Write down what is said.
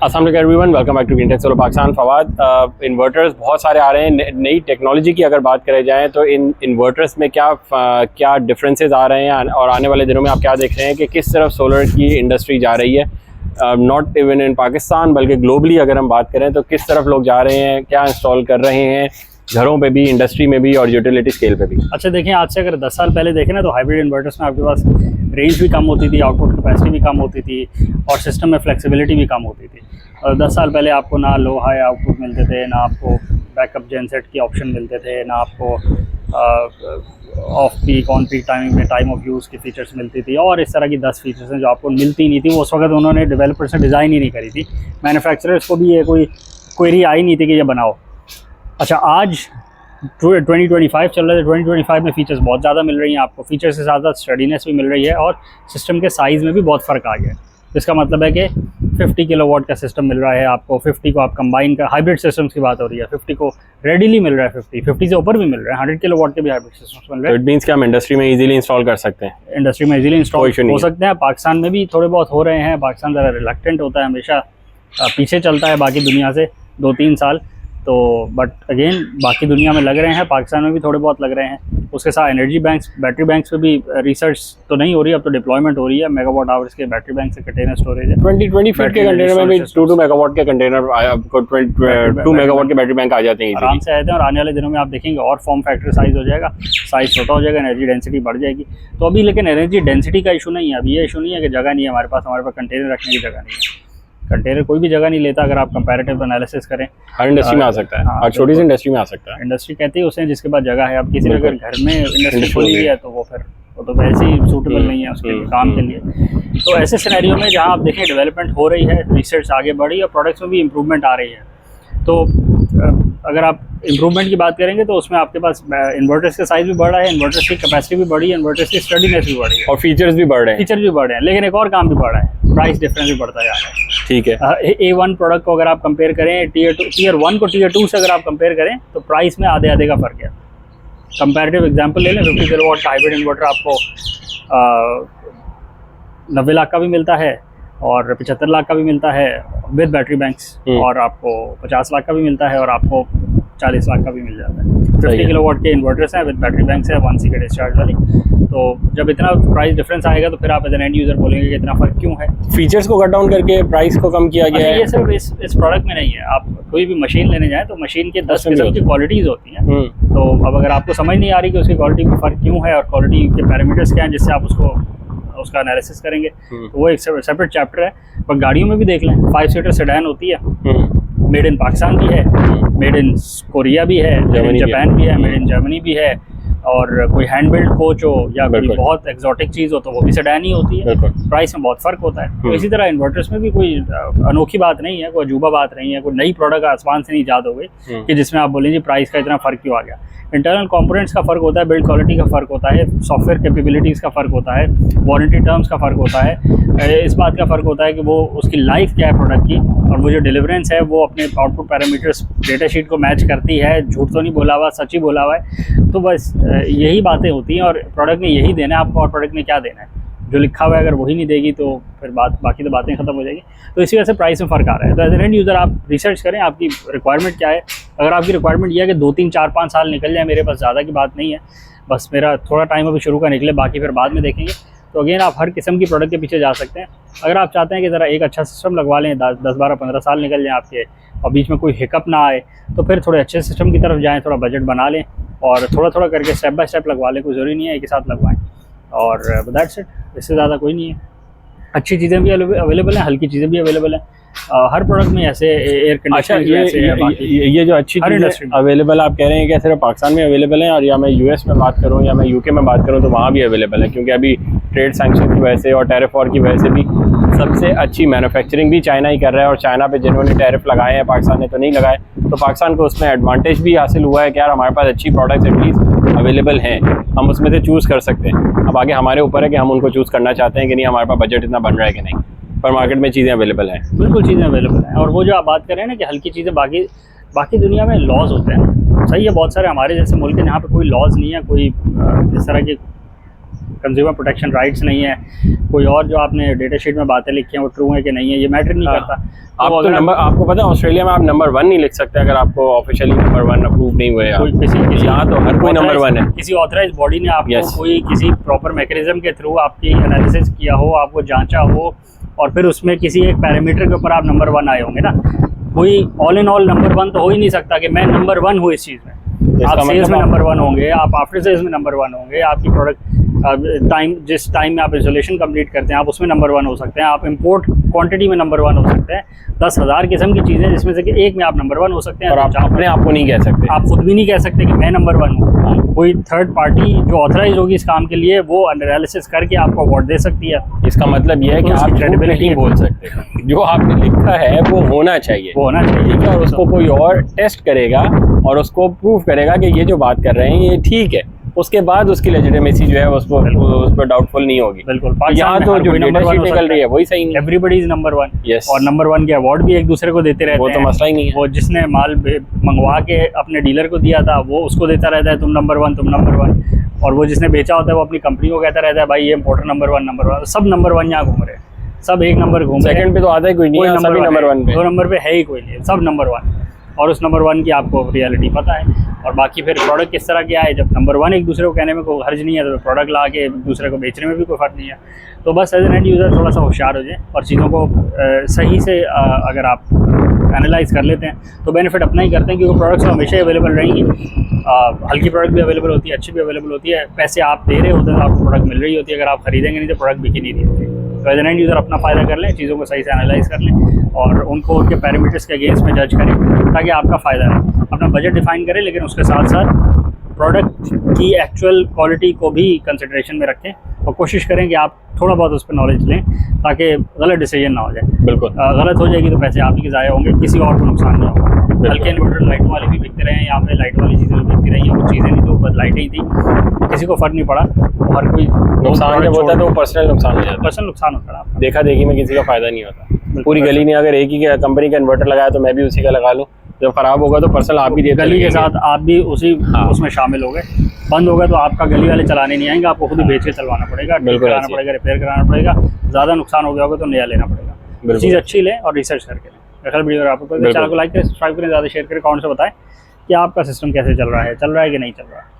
अस्सलाम वालेकुम everyone, welcome back to green tech solar Pakistan. Fawad, inverters बहुत सारे आ रहे हैं। नई टेक्नोलॉजी की अगर बात करें जाए तो इन इन्वर्टर्स में क्या डिफरेंसेस आ रहे हैं और आने वाले दिनों में आप क्या देख रहे हैं कि किस तरफ सोलर की इंडस्ट्री जा रही है, नॉट इवन इन पाकिस्तान बल्कि ग्लोबली अगर हम बात करें तो किस तरफ लोग जा रहे हैं, क्या इंस्टॉल कर रहे हैं घरों पे भी, इंडस्ट्री में भी और यूटिलिटी स्केल पे भी। अच्छा देखिए, आज से अगर 10 साल पहले देखें ना तो हाइब्रिड इन्वर्टर्स में आपके पास रेंज भी कम होती थी, आउटपुट कैपेसिटी भी कम होती थी और सिस्टम में फ्लेक्सिबिलिटी भी कम होती थी। और 10 साल पहले आपको ना लो हाई आउटपुट मिलते थे, ना आपको बैकअप जेनसेट की ऑप्शन मिलते थे, ना आपको off peak on peak timing में टाइम ऑफ यूज़ की फीचर्स मिलती थी और इस तरह की 10 फीचर्स हैं जो आपको मिलती नहीं थी। वो उस वक्त उन्होंने डेवलपर से डिज़ाइन ही नहीं करी थी, मैन्युफैक्चरर्स को भी ये कोई क्वेरी आई नहीं थी कि ये बनाओ। अच्छा, आज 2025 चल रहा है, 2025 में फ़ीचर्स बहुत ज़्यादा मिल रही हैं आपको, फ़ीचर्स के साथ साथ स्टडीनेस भी मिल रही है और सिस्टम के साइज़ में भी बहुत फ़र्क आ गया है। इसका मतलब है कि 50 किलोवाट का सिस्टम मिल रहा है आपको, 50 को आप कंबाइन का, हाइब्रिड सिस्टम्स की बात हो रही है, 50 को रेडीली मिल रहा है, 50 से ऊपर भी मिल रहा है, 100 किलोवाट के भी हाइब्रिड सिस्टम्स मिल रहे हैं। इट मींस कि हम इंडस्ट्री में इजीली इंस्टॉल कर सकते हैं, इंडस्ट्री में इजीली इंस्टॉल हो सकते हैं। पाकिस्तान में भी थोड़े बहुत हो रहे हैं। पाकिस्तान ज़रा रिलक्टेंट होता है, हमेशा पीछे चलता है बाकी दुनिया से 2-3 साल, तो बट अगेन बाकी दुनिया में लग रहे हैं, पाकिस्तान में भी थोड़े बहुत लग रहे हैं। उसके साथ एनर्जी बैंक्स, बैटरी बैंक्स पे भी रिसर्च तो नहीं हो रही, अब तो डिप्लॉयमेंट हो रही है। मेगावाट आवर्स के बैटरी बैंक से कंटेनर स्टोरेज है। 20 फीट के कंटेनर में भी 2 मेगावाट के कंटेनर, आपको 2 मेगावाट के बैटरी बैंक आ जाते हैं, आराम से आते हैं। और आने वाले दिनों में आप देखेंगे और फॉर्म फैक्टर साइज़ हो जाएगा, साइज़ छोटा हो जाएगा, एनर्जी डेंसिटी बढ़ जाएगी। तो अभी लेकिन एनर्जी डेंसिटी का इशू नहीं है, अभी ये इशू नहीं है कि जगह नहीं है हमारे पास कंटेनर रखने की जगह नहीं है। कंटेनर कोई भी जगह नहीं लेता अगर आप कंपैरेटिव एनालिसिस करें। हर इंडस्ट्री में आ सकता है, हर छोटी सी इंडस्ट्री में आ सकता है। इंडस्ट्री कहती है उसे जिसके पास जगह है। अब किसी ने अगर घर में इंडस्ट्री खोली हुई है तो वो तो वैसे ही सूटेबल नहीं है उसके काम के लिए। तो ऐसे सिनेरियो में जहाँ आप देखें डेवलपमेंट हो रही है, रिसर्च आगे बढ़ी और प्रोडक्ट्स में भी इम्प्रूवमेंट आ रही है, तो अगर आप इम्प्रूवमेंट की बात करेंगे तो उसमें आपके पास इन्वर्टर्स का साइज़ भी बढ़ा है, इन्वर्टर्स की कैपेसिटी भी बढ़ी है, इन्वर्टर्स की स्टडीनेस भी बढ़ी है और फीचर्स भी बढ़ रहे हैं, लेकिन एक और काम भी बढ़ा है, प्राइस डिफरेंस भी बढ़ता जा रहा है। ठीक है, A1 प्रोडक्ट को अगर आप कंपेयर करें टीयर 1 को टीयर 2 से अगर आप कंपेयर करें तो प्राइस में आधे का फ़र्क है। कंपैरेटिव एग्जांपल ले लें, 50 किलोवाट का हाइब्रिड इन्वर्टर आपको 90 लाख का भी मिलता है और 75 लाख का भी मिलता है विद बैटरी बैंक्स, और आपको 50 लाख का भी मिलता है और आपको 40 लाख का भी मिल जाता है। 50 किलोवाट के इन्वर्टर्स हैं विद बैटरी बैंक्स है, 1C के डिस्चार्ज वाली। तो जब इतना प्राइस डिफरेंस आएगा तो फिर आप एज एन एंड यूज़र बोलेंगे कि इतना फ़र्क क्यों है। फीचर्स को कट डाउन करके प्राइस को कम किया गया है। ये सिर्फ इस प्रोडक्ट में नहीं है, आप कोई भी मशीन लेने जाएँ तो मशीन के 10 किस्म की क्वालिटीज़ होती हैं। तो अब अगर आपको समझ नहीं आ रही कि उसकी क्वालिटी में फ़र्क क्यों है और क्वालिटी के पैरामीटर्स क्या हैं जिससे आप उसका एनालिसिस करेंगे, तो वो एक सेपरेट चैप्टर है। पर गाड़ियों में भी देख लें, 5 सीटर सेडान होती है, मेड इन पाकिस्तान भी है, मेड इन कोरिया भी है, मेड इन जापान भी है, मेड इन जर्मनी भी है, और कोई हैंड बिल्ड कोच हो या कोई बहुत एक्जॉटिक चीज़ हो तो वो भी सेडान ही होती है। प्राइस में बहुत फ़र्क होता है। तो इसी तरह इन्वर्टर्स में भी कोई अनोखी बात नहीं है, कोई अजूबा बात नहीं है, कोई नई प्रोडक्ट आसमान से नहीं ईजाद हो गई कि जिसमें आप बोलेंगे प्राइस का इतना फ़र्क क्यों आ गया। इंटरनल कंपोनेंट्स का फ़र्क होता है, बिल्ड क्वालिटी का फ़र्क होता है, सॉफ्टवेयर कैपेबिलिटीज़ का फ़र्क होता है, वारंटी टर्म्स का फ़र्क होता है, इस बात का फ़र्क होता है कि वो उसकी लाइफ क्या है प्रोडक्ट की, और वो जो डिलीवरेंस है वो अपने आउटपुट पैरामीटर्स डेटा शीट को मैच करती है, झूठ तो नहीं बोला हुआ, सच ही बोला हुआ है। तो बस यही बातें होती हैं और प्रोडक्ट ने यही देना है आपको, और प्रोडक्ट ने क्या देना है, जो लिखा हुआ है अगर वही नहीं देगी तो फिर बाकी तो बातें ख़त्म हो जाएगी। तो इसी वजह से प्राइस में फ़र्क आ रहा है। तो एज एन एंड यूज़र आप रिसर्च करें, आपकी रिक्वायरमेंट क्या है। अगर आपकी रिक्वायरमेंट यह है कि 2, 3, 4, 5 साल निकल जाए, मेरे पास ज़्यादा की बात नहीं है, बस मेरा थोड़ा टाइम अभी शुरू का निकले, बाकी फिर बाद में देखेंगे, तो अगेन आप हर किस्म की प्रोडक्ट के पीछे जा सकते हैं। अगर आप चाहते हैं कि ज़रा एक अच्छा सिस्टम लगवा लें, 10, 12, 15 साल निकल जाएँ आपके और बीच में कोई हिकअप ना आए, तो फिर थोड़े अच्छे सिस्टम की तरफ जाएँ, थोड़ा बजट बना लें और थोड़ा करके स्टेप बाय स्टेप लगवा लें। कोई ज़रूरी नहीं है एक ही साथ लगवाएँ, और दैट्स इट, इससे ज़्यादा कोई नहीं है। अच्छी चीज़ें भी अवेलेबल हैं, हल्की चीज़ें भी अवेलेबल हैं, हर प्रोडक्ट में ऐसे एयर कंडीशनर। ये जो अच्छी चीज़ें अवेलेबल आप कह रहे हैं कि सिर्फ पाकिस्तान में अवेलेबल हैं, और या मैं यूएस में बात करूं या मैं यूके में बात करूं तो वहाँ भी अवेलेबल है, क्योंकि अभी ट्रेड सैंक्शन की वजह से और टैरिफ वॉर की वजह से भी सबसे अच्छी मैन्युफैक्चरिंग भी चाइना ही कर रहा है, और चाइना पे जिन्होंने टैरिफ लगाए हैं पाकिस्तान ने तो नहीं लगाए, तो पाकिस्तान को उसमें एडवांटेज भी हासिल हुआ है कि यार हमारे पास अच्छी प्रोडक्ट्स एटलीस्ट अवेलेबल हैं, हम उसमें से चूज़ कर सकते हैं। अब आगे हमारे ऊपर है कि हम उनको चूज़ करना चाहते हैं कि नहीं, हमारे पास बजट इतना बन रहा है कि नहीं, पर मार्केट में चीज़ें अवेलेबल हैं, बिल्कुल चीज़ें अवेलेबल हैं। और वो जो आप बात कर रहे हैं ना कि हल्की चीज़ें, बाकी दुनिया में लॉज होते हैं, सही है, बहुत सारे हमारे जैसे मुल्क हैं जहाँ पे कोई लॉज नहीं है, कोई इस तरह की कंज्यूमर प्रोटेक्शन राइट्स नहीं है, कोई और जो आपने डेटा शीट में बातें लिखी हैं वो ट्रू है कि नहीं है, ये मैटर नहीं करता। आप तो नंबर, आपको पता है ऑस्ट्रेलिया में आप नंबर 1 नहीं लिख सकते अगर आपको ऑफिशियली नंबर 1 अप्रूव नहीं हुए। कोई किसी यहाँ तो हर कोई नंबर 1 है। किसी ऑथराइज बॉडी ने आपको कोई किसी प्रॉपर मैकेनिज्म के थ्रू आपकी एनालिसिस किया हो, आपको जांचा हो, और फिर उसमें किसी एक पैरामीटर के ऊपर आप नंबर 1 आए होंगे ना। कोई ऑल इन ऑल नंबर 1 तो हो ही नहीं सकता कि मैं नंबर 1 हूँ इस चीज़ में। आप सेल्स में नंबर 1 होंगे, आप आफ्टर सेल्स में नंबर 1 होंगे, आपकी प्रोडक्ट जिस टाइम में आप इंस्टॉलेशन कंप्लीट करते हैं आप उसमें नंबर 1 हो सकते हैं, आप इंपोर्ट क्वांटिटी में नंबर 1 हो सकते हैं। 10,000 किस्म की चीज़ें जिसमें से कि एक में आप नंबर 1 हो सकते हैं। और आप अपने आप को नहीं कह सकते, आप खुद भी नहीं कह सकते कि मैं नंबर 1 हूँ। कोई थर्ड पार्टी जो ऑथराइज होगी इस काम के लिए वो एनालिसिस करके आपको अवार्ड दे सकती है। इसका मतलब ये है कि आप क्रेडिबिलिटी बोल सकते हैं, जो आपने लिखा है वो होना चाहिए, वो होना चाहिए, ठीक है। और उसको कोई और टेस्ट करेगा और उसको प्रूव करेगा कि ये जो बात कर रहे हैं ये ठीक है, उसके बाद उसकी लेजिटिमेसी जो है उस पर डाउटफुल नहीं होगी। बिल्कुल। यहाँ तो जो डेटा शीट निकल रही है वही सही नहीं, एवरीबॉडी इज नंबर 1। यस। और नंबर 1 के अवार्ड भी एक दूसरे को देते रहते हैं, वो तो मसला ही नहीं है। वो जिसने माल मंगवा के अपने डीलर को दिया था वो उसको देता रहता है तुम नंबर 1 तुम नंबर 1, और वो जिसने बेचा होता है वो अपनी कंपनी को कहता रहता है भाई ये इंपोर्टर नंबर 1 नंबर 1। सब नंबर 1 यहाँ घूम रहे हैं, सब एक नंबर घूम रहे हैं। सेकंड पे तो आता ही कोई नहीं है, सभी नंबर 1 पे, 2 नंबर पे है ही कोई नहीं, सब नंबर 1। और उस नंबर 1 की आपको रियलिटी पता है। और बाकी फिर प्रोडक्ट किस तरह के आए, जब नंबर 1 एक दूसरे को कहने में कोई हर्ज नहीं है तो प्रोडक्ट ला के एक दूसरे को बेचने में भी कोई फ़र्क नहीं है। तो बस एज एन एंड यूज़र थोड़ा सा होशियार हो जाए और चीज़ों को सही से अगर आप एनालाइज कर लेते हैं तो बेनिफिट अपना ही करते हैं, क्योंकि प्रोडक्ट्स हमेशा अवेलेबल रहेंगी। हल्की प्रोडक्ट भी अवेलेबल होती है, अच्छी भी अवेलेबल होती है, पैसे आप दे रहे होते हैं तो आपको प्रोडक्ट मिल रही होती है। अगर आप खरीदेंगे नहीं तो प्रोडक्ट बिकी नहीं रही होती। तो एज एन एंड यूज़र अपना फ़ायदा कर लें, चीज़ों को सही से एनालाइज कर लें और उनको उनके पैरामीटर्स के अगेंस्ट में जज करें ताकि आपका फ़ायदा रहे। अपना बजट डिफाइन करें लेकिन उसके साथ साथ प्रोडक्ट की एक्चुअल क्वालिटी को भी कंसिडरेशन में रखें और कोशिश करें कि आप थोड़ा बहुत उस पर नॉलेज लें ताकि गलत डिसीजन ना हो जाए। बिल्कुल। गलत हो जाएगी तो पैसे आप ही के ज़ाया होंगे, किसी और को नुकसान नहीं होगा। हल्के इन्वर्टर लाइट वाले भी बिकते रहे हैं, यहाँ पे लाइट वाली चीज़ें भी बिकती रही हैं, वो चीज़ें नहीं तो बस लाइटें ही थी, किसी को फ़र्क नहीं पड़ा। हर कोई नुकसान जब होता है तो वो पर्सनल नुकसान हो जाता है, पर्सनल नुकसान होता है। देखा देखी में किसी का फ़ायदा नहीं होता। पूरी गली ने अगर एक ही कंपनी का इन्वर्टर लगाया तो मैं भी उसी का लगा लूँ, जब खराब होगा तो पर्सनल आप भी देखते गली के साथ आप भी उसी उसमें शामिल हो गए। बंद होगा तो आपका गली वाले चलाने नहीं आएंगे, आपको खुद ही बेच के चलवाना पड़ेगा, कराना पड़ेगा, रिपेयर कराना पड़ेगा। ज़्यादा नुकसान हो गया होगा तो नया लेना पड़ेगा। चीज़ अच्छी लें और रिसर्च करके लें। वीडियो आपको चैनल को लाइक करें, सब्सक्राइब करें, ज़्यादा शेयर करें, कमेंट से बताएं कि आपका सिस्टम कैसे चल रहा है कि नहीं चल रहा है।